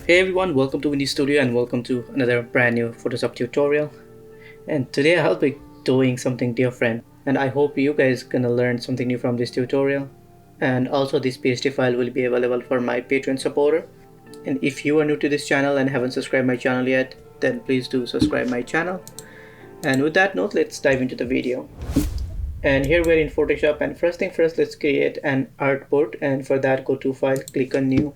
Hey everyone, welcome to windystudio and welcome to another brand new Photoshop tutorial. And today I'll be doing something different and I hope you guys gonna learn something new from this tutorial. And also this PSD file will be available for my Patreon supporter. And if you are new to this channel and haven't subscribed my channel yet, then please do subscribe my channel. And with that note, let's dive into the video. And here we're in Photoshop, and first thing first, let's create an artboard, and for that go to file, click on new,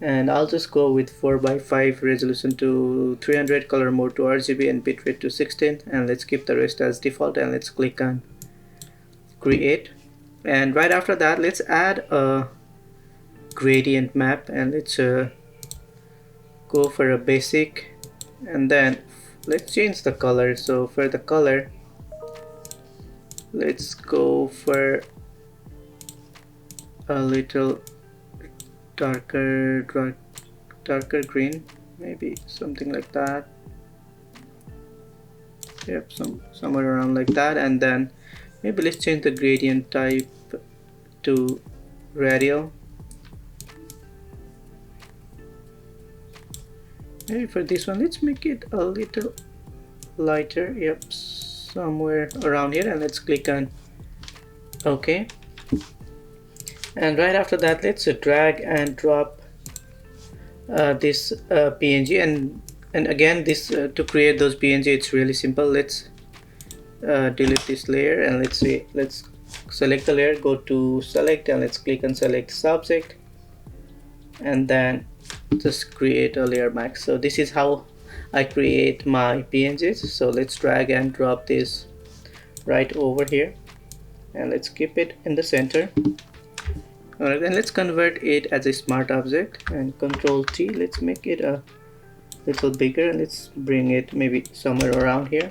and I'll just go with 4:5 resolution to 300, color mode to RGB, and bitrate to 16, and let's keep the rest as default, and let's click on create. And right after that, let's add a gradient map, and let's go for a basic, and then let's change the color. So for the color, let's go for a little darker green, maybe something like that. Yep, somewhere around like that. And then maybe let's change the gradient type to radial. Maybe for this one, let's make it a little lighter. Yep, somewhere around here, and let's click on OK. And right after that, let's drag and drop this PNG, and again this to create those PNG, it's really simple. Let's delete this layer, and let's select the layer, go to select, and let's click on select subject, and then just create a layer mask. So this is how I create my PNGs. So let's drag and drop this right over here, and let's keep it in the center. Alright, then let's convert it as a smart object, and Control T, let's make it a little bigger, and let's bring it maybe somewhere around here.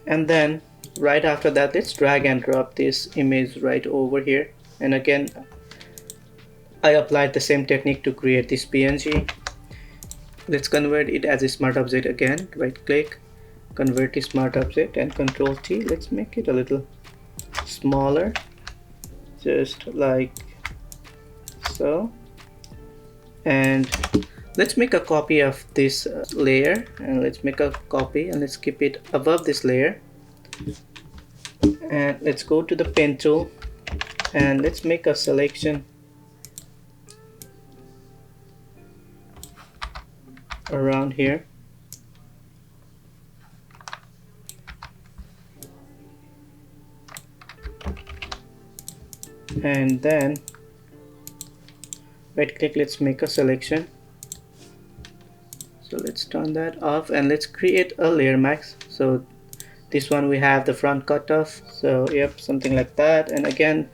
And then right after that, let's drag and drop this image right over here, and again I applied the same technique to create this PNG. Let's convert it as a smart object again, right click, convert to smart object, and Control T, let's make it a little smaller, just like so. And let's make a copy of this layer, and let's make a copy, and let's keep it above this layer, and let's go to the pen tool, and let's make a selection around here, and then right click, let's make a selection. So let's turn that off, and let's create a layer mask. So this one we have the front cutoff, so yep, something like that. And again,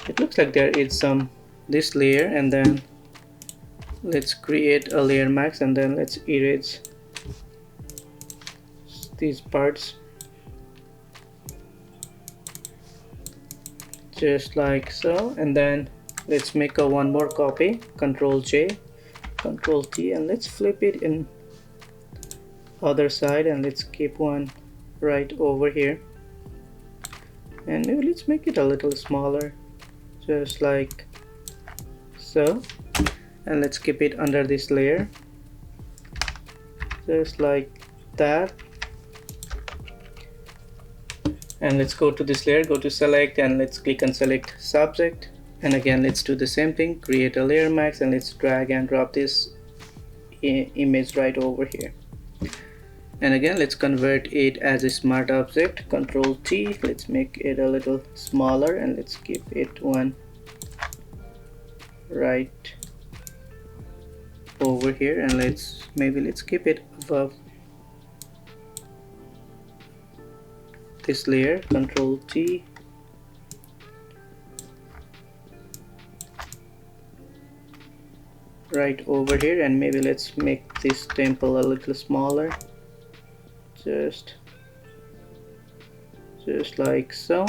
it looks like there is this layer, and then let's create a layer mask, and then let's erase these parts just like so. And then let's make a one more copy, Control J, Control T, and let's flip it in other side, and let's keep one right over here, and maybe let's make it a little smaller, just like so. And let's keep it under this layer, just like that. And let's go to this layer, go to select, and let's click on select subject, and again let's do the same thing, create a layer mask, and let's drag and drop this image right over here. And again, let's convert it as a smart object, Control T, let's make it a little smaller, and let's keep it one right over here, and let's keep it above this layer, Control T, right over here, and maybe let's make this temple a little smaller, just like so.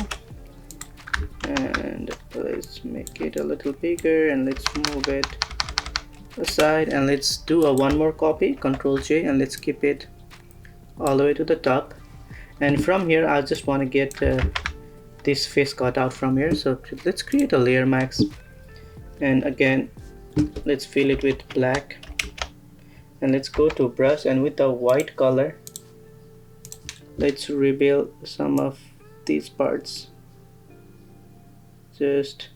And let's make it a little bigger, and let's move it aside, and let's do a one more copy, Control J, and let's keep it all the way to the top. And from here I just want to get this face cut out from here, so let's create a layer mask, and again let's fill it with black, and let's go to brush, and with the white color let's reveal some of these parts, just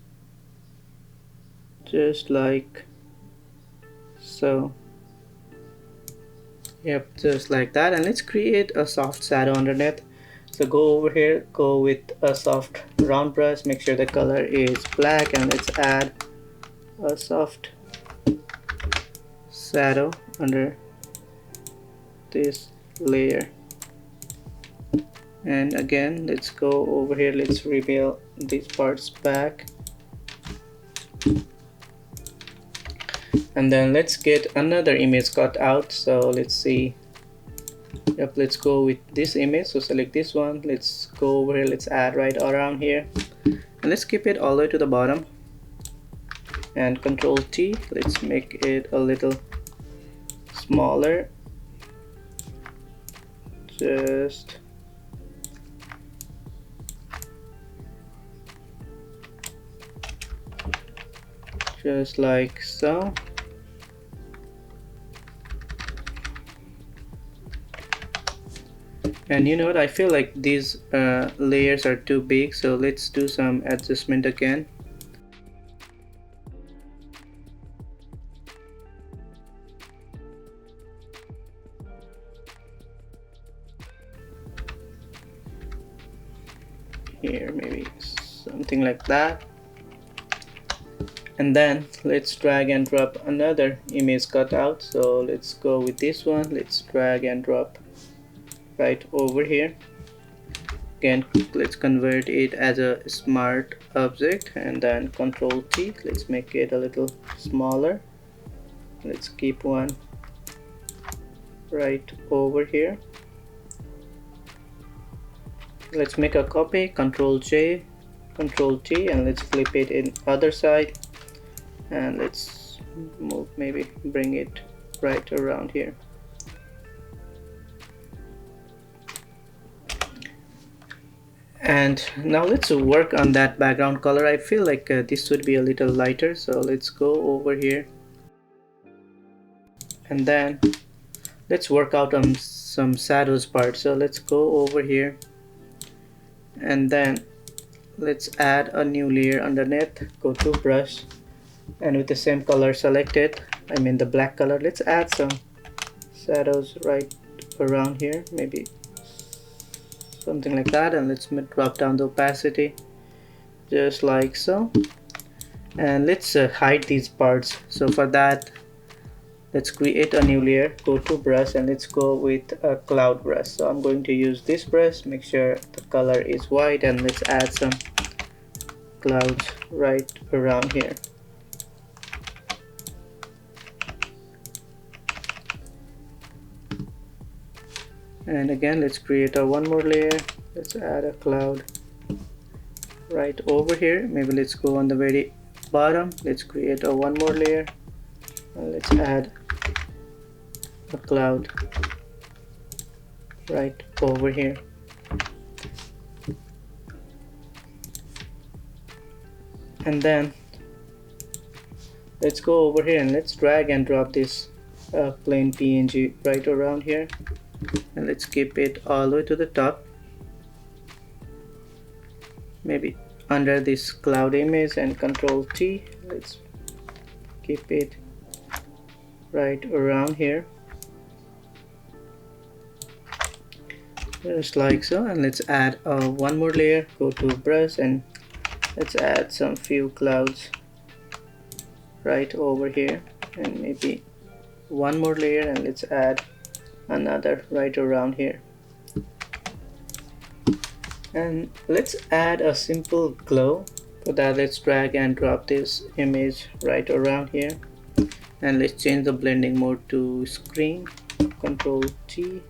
like so. Yep, just like that. And let's create a soft shadow underneath. So go over here, go with a soft round brush, make sure the color is black, and let's add a soft shadow under this layer. And again, let's go over here, let's reveal these parts back, and then let's get another image cut out. So let's see. Yep, let's go with this image. So select this one, let's go over here, let's add right around here, and let's keep it all the way to the bottom, and Control T, let's make it a little smaller, just like so. And you know what, I feel like these layers are too big, so let's do some adjustment again. Here, maybe something like that. And then let's drag and drop another image cutout. So let's go with this one, let's drag and drop right over here. Again, let's convert it as a smart object, and then Control T, let's make it a little smaller. Let's keep one right over here. Let's make a copy, Control J, Control T, and let's flip it in other side, and let's move, maybe bring it right around here. And now let's work on that background color. I feel like this should be a little lighter, so let's go over here, and then let's work out on some shadows part. So let's go over here, and then let's add a new layer underneath. Go to brush, and with the same color selected, I mean the black color, let's add some shadows right around here, maybe something like that. And let's drop down the opacity just like so, and let's hide these parts. So for that, let's create a new layer, go to brush, and let's go with a cloud brush. So I'm going to use this brush, make sure the color is white, and let's add some clouds right around here. And again, let's create a one more layer, let's add a cloud right over here. Maybe let's go on the very bottom, let's create a one more layer, and let's add a cloud right over here. And then let's go over here, and let's drag and drop this plain PNG right around here, and let's keep it all the way to the top, maybe under this cloud image, and Control T, let's keep it right around here just like so. And let's add one more layer, go to brush, and let's add some few clouds right over here, and maybe one more layer, and let's add another right around here. And let's add a simple glow. For that, let's drag and drop this image right around here, and let's change the blending mode to screen, Control T,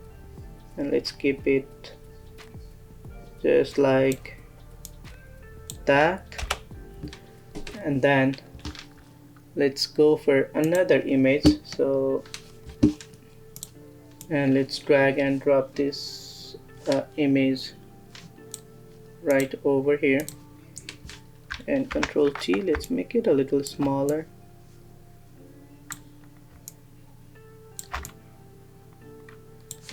and let's keep it just like that. And then let's go for another image, so and let's drag and drop this image right over here, and Control T, let's make it a little smaller,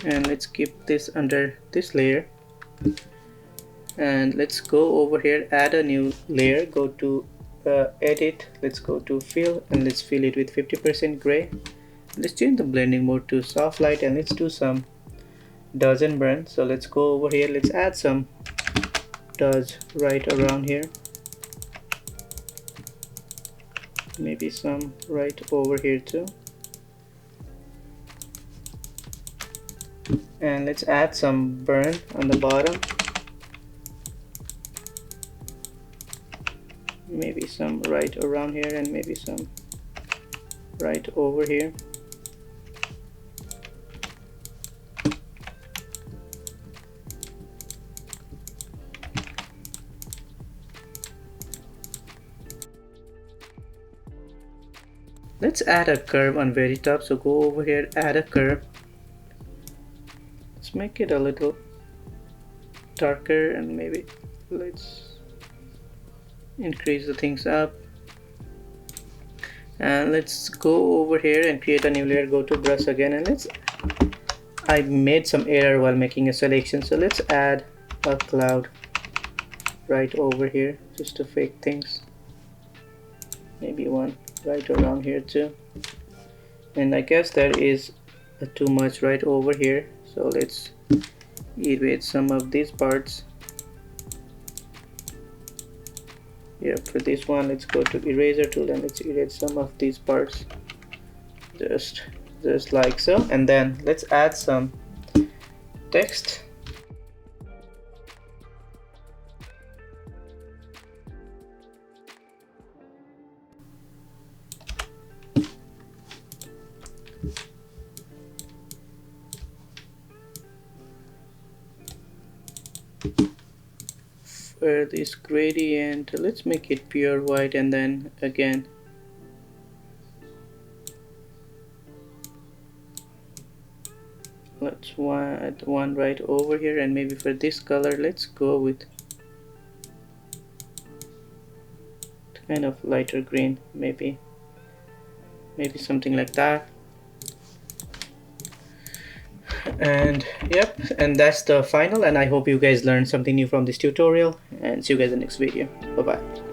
and let's keep this under this layer. And let's go over here, add a new layer, go to edit, let's go to fill, and let's fill it with 50% gray. Let's change the blending mode to soft light, and let's do some dodge and burn. So let's go over here, let's add some dodge right around here, maybe some right over here too, and let's add some burn on the bottom, maybe some right around here, and maybe some right over here. Let's add a curve on very top, so go over here, add a curve. Let's make it a little darker, and maybe let's increase the things up. And let's go over here and create a new layer, go to brush again, and I made some error while making a selection, so let's add a cloud right over here just to fake things, maybe one right around here too, and I guess there is too much right over here, so let's erase some of these parts. Yeah, for this one, let's go to eraser tool and let's erase some of these parts, just like so. And then let's add some text. For this gradient, let's make it pure white, and then again let's add one right over here, and maybe for this color let's go with kind of lighter green, maybe something like that. And yep, and that's the final, and I hope you guys learned something new from this tutorial, and see you guys in the next video. Bye bye.